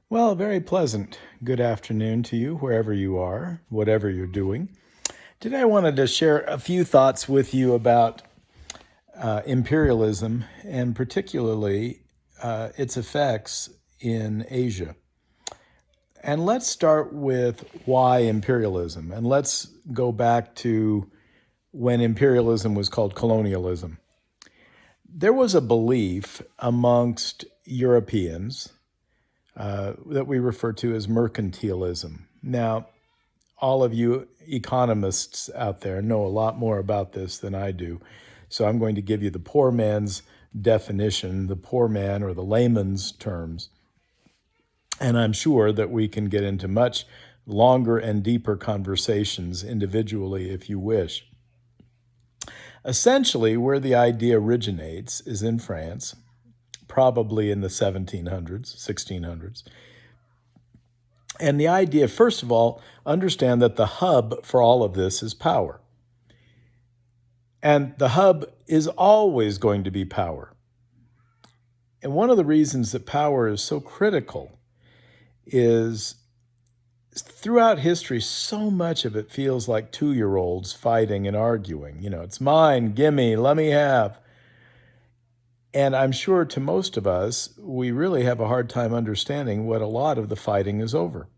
Well, very pleasant. Good afternoon to you, wherever you are, whatever you're doing. Today, I wanted to share a few thoughts with you about imperialism and particularly its effects in Asia. And let's start with why imperialism. And let's go back to when imperialism was called colonialism. There was a belief amongst Europeans that we refer to as mercantilism. Now, all of you economists out there know a lot more about this than I do. So I'm going to give you the poor man's definition, the poor man or the layman's terms. And I'm sure that we can get into much longer and deeper conversations individually if you wish. Essentially, where the idea originates is in France, probably in the 1700s, 1600s. And the idea, first of all, understand that the hub for all of this is power. And the hub is always going to be power. And one of the reasons that power is so critical is throughout history, so much of it feels like two-year-olds fighting and arguing. You know, it's mine, gimme, let me have. And I'm sure to most of us, we really have a hard time understanding what a lot of the fighting is over.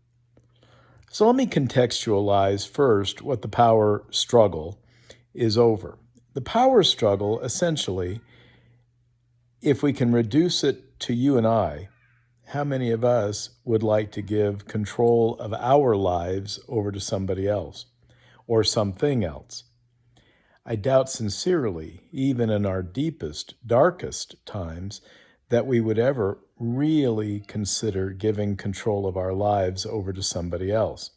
So let me contextualize first what the power struggle is over. The power struggle, essentially, if we can reduce it to you and I, how many of us would like to give control of our lives over to somebody else or something else? I doubt sincerely, even in our deepest, darkest times, that we would ever really consider giving control of our lives over to somebody else.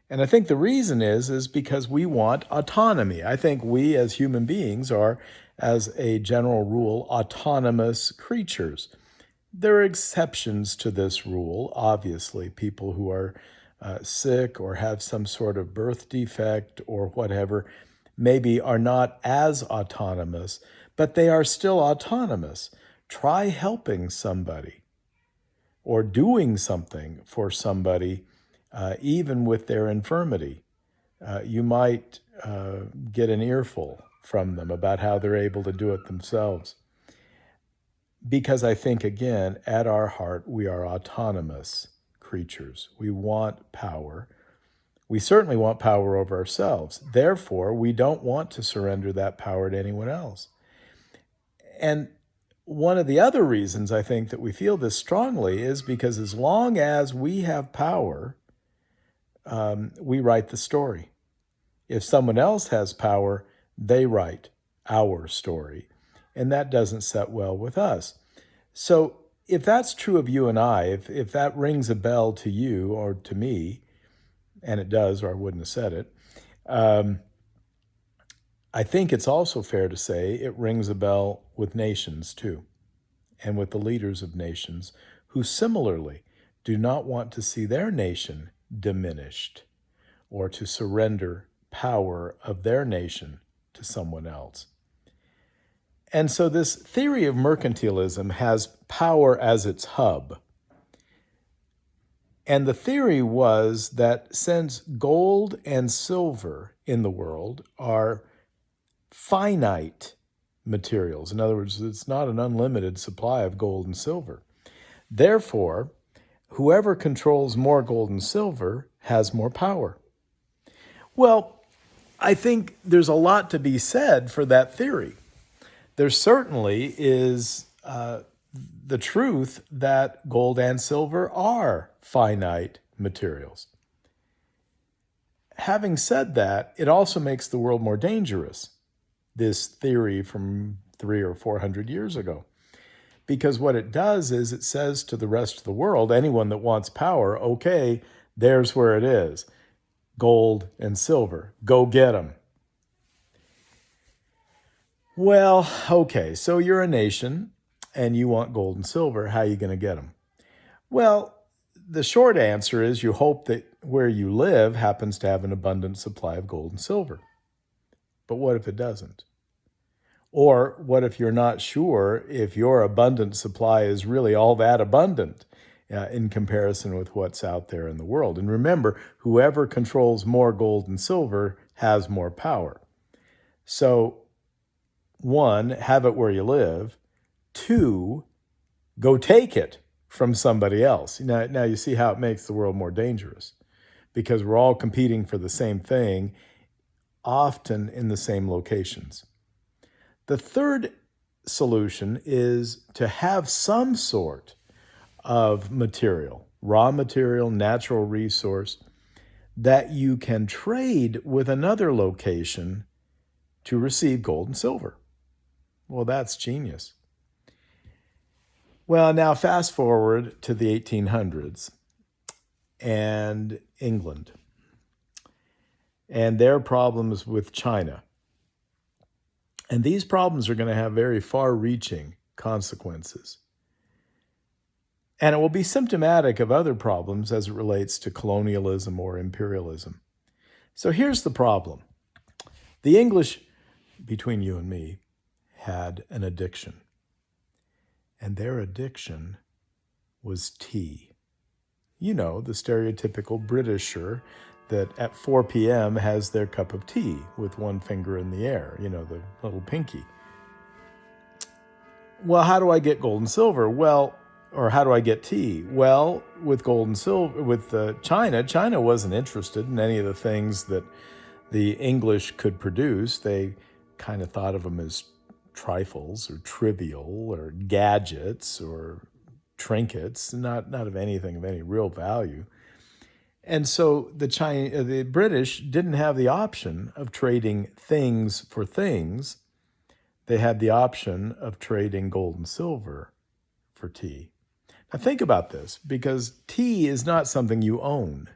And I think the reason is because we want autonomy. I think we as human beings are, as a general rule, autonomous creatures. There are exceptions to this rule, obviously, people who are sick or have some sort of birth defect or whatever maybe are not as autonomous, but they are still autonomous. Try helping somebody or doing something for somebody, even with their infirmity. You might get an earful from them about how they're able to do it themselves. Because I think, again, at our heart, we are autonomous creatures. We want power. We certainly want power over ourselves. Therefore, we don't want to surrender that power to anyone else. And one of the other reasons I think that we feel this strongly is because as long as we have power, we write the story. If someone else has power, they write our story. And that doesn't set well with us. So if that's true of you and I, if that rings a bell to you or to me, and it does, or I wouldn't have said it, I think it's also fair to say it rings a bell with nations too, and with the leaders of nations who similarly do not want to see their nation diminished or to surrender power of their nation to someone else. And so this theory of mercantilism has power as its hub. And the theory was that since gold and silver in the world are finite materials, in other words, it's not an unlimited supply of gold and silver, therefore, whoever controls more gold and silver has more power. Well, I think there's a lot to be said for that theory. There certainly is the truth that gold and silver are finite materials. Having said that, it also makes the world more dangerous, this theory from 300 or 400 years ago. Because what it does is it says to the rest of the world, anyone that wants power, okay, there's where it is. Gold and silver, go get them. Well, okay, so you're a nation and you want gold and silver. How are you going to get them? Well, the short answer is you hope that where you live happens to have an abundant supply of gold and silver. But what if it doesn't? Or what if you're not sure if your abundant supply is really all that abundant in comparison with what's out there in the world. And remember, whoever controls more gold and silver has more power. So, one, have it where you live. Two, go take it from somebody else. Now you see how it makes the world more dangerous, because we're all competing for the same thing, often in the same locations. The third solution is to have some sort of material, raw material, natural resource, that you can trade with another location to receive gold and silver. Well, that's genius. Well, now fast forward to the 1800s and England and their problems with China. And these problems are going to have very far-reaching consequences. And it will be symptomatic of other problems as it relates to colonialism or imperialism. So here's the problem. The English, between you and me, had an addiction. And their addiction was tea. You know, the stereotypical Britisher that at 4 p.m. has their cup of tea with one finger in the air, you know, the little pinky. Well, how do I get gold and silver? Well, or how do I get tea? Well, with gold and silver, with China wasn't interested in any of the things that the English could produce. They kind of thought of them as trifles or trivial or gadgets or trinkets, not of anything of any real value. And so the British didn't have the option of trading things for things. They had the option of trading gold and silver for tea. Now think about this, because tea is not something you own.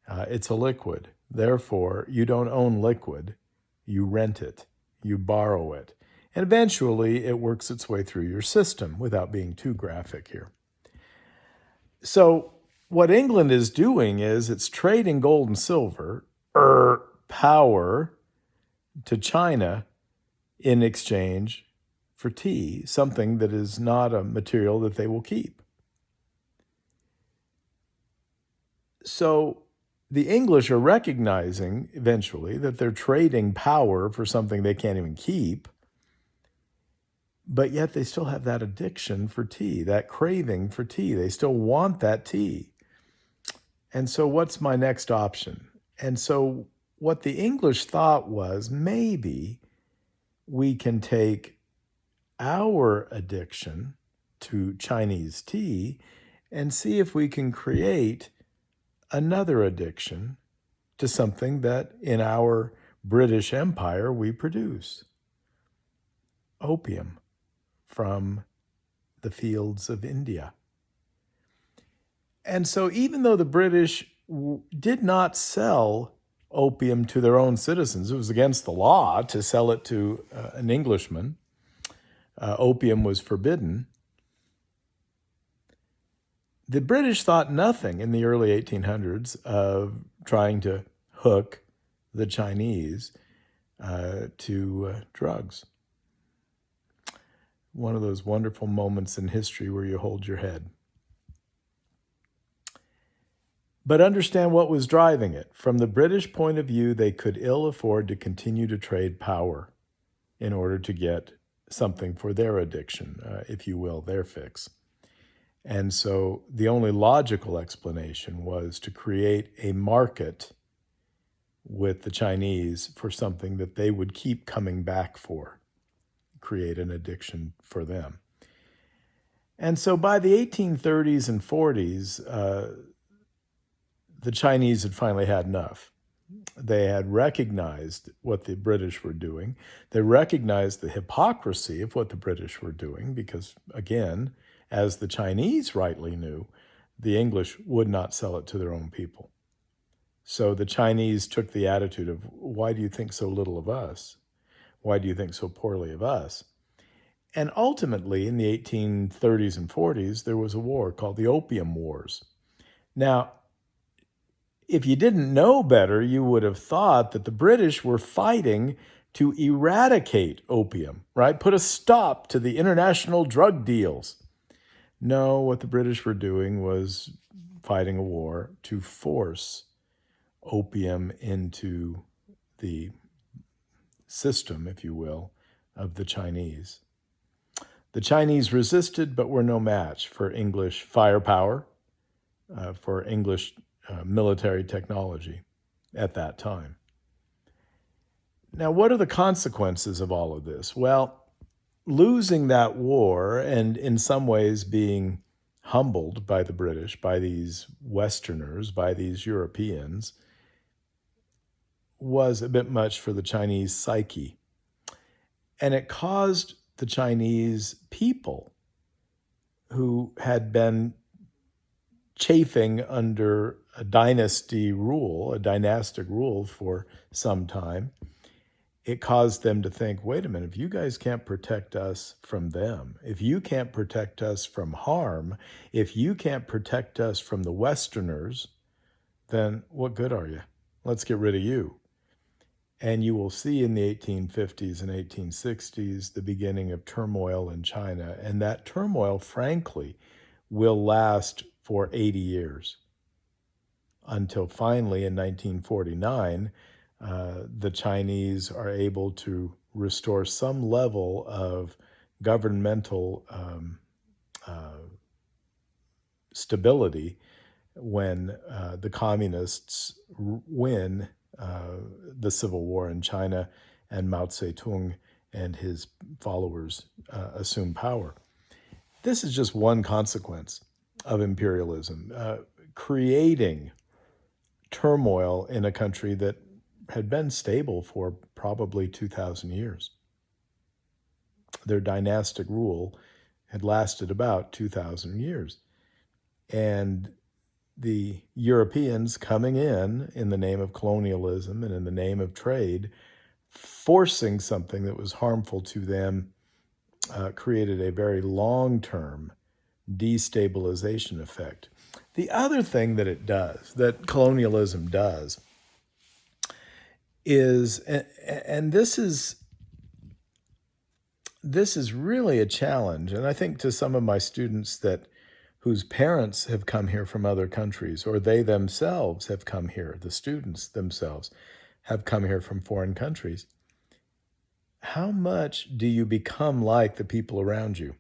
It's a liquid. Therefore, you don't own liquid. You rent it. You borrow it. And eventually, it works its way through your system without being too graphic here. So what England is doing is it's trading gold and silver, power, to China in exchange for tea, something that is not a material that they will keep. So the English are recognizing eventually that they're trading power for something they can't even keep, but yet they still have that addiction for tea, that craving for tea. They still want that tea. And so what's my next option? And so what the English thought was, maybe we can take our addiction to Chinese tea and see if we can create another addiction to something that in our British Empire we produce. Opium from the fields of India. And so even though the British did not sell opium to their own citizens, it was against the law to sell it to an Englishman. Opium was forbidden. The British thought nothing in the early 1800s of trying to hook the Chinese to drugs. One of those wonderful moments in history where you hold your head. But understand what was driving it. From the British point of view, they could ill afford to continue to trade power in order to get something for their addiction, if you will, their fix. And so the only logical explanation was to create a market with the Chinese for something that they would keep coming back for, create an addiction for them. And so by the 1830s and 40s, the Chinese had finally had enough. They had recognized what the British were doing. They recognized the hypocrisy of what the British were doing because, again, as the Chinese rightly knew, the English would not sell it to their own people. So the Chinese took the attitude of, why do you think so little of us? Why do you think so poorly of us? And ultimately, in the 1830s and 40s, there was a war called the Opium Wars. Now, if you didn't know better, you would have thought that the British were fighting to eradicate opium, right? Put a stop to the international drug deals. No, what the British were doing was fighting a war to force opium into the system, if you will, of the Chinese. The Chinese resisted, but were no match for English firepower, for English military technology at that time. Now, what are the consequences of all of this? Well, losing that war and in some ways being humbled by the British, by these Westerners, by these Europeans, was a bit much for the Chinese psyche. And it caused the Chinese people who had been chafing under a dynastic rule for some time, it caused them to think, wait a minute, if you guys can't protect us from them, if you can't protect us from harm, if you can't protect us from the Westerners, then what good are you? Let's get rid of you. And you will see in the 1850s and 1860s the beginning of turmoil in China. And that turmoil, frankly, will last for 80 years until finally in 1949, the Chinese are able to restore some level of governmental stability when the communists win the civil war in China and Mao Zedong and his followers assume power. This is just one consequence of imperialism, creating turmoil in a country that had been stable for probably 2,000 years. Their dynastic rule had lasted about 2,000 years. And the Europeans coming in the name of colonialism and in the name of trade, forcing something that was harmful to them, created a very long-term destabilization effect. The other thing that it does, that colonialism does, is, and this is really a challenge, and I think to some of my students whose parents have come here from other countries, or they themselves have come here, the students themselves have come here from foreign countries, how much do you become like the people around you?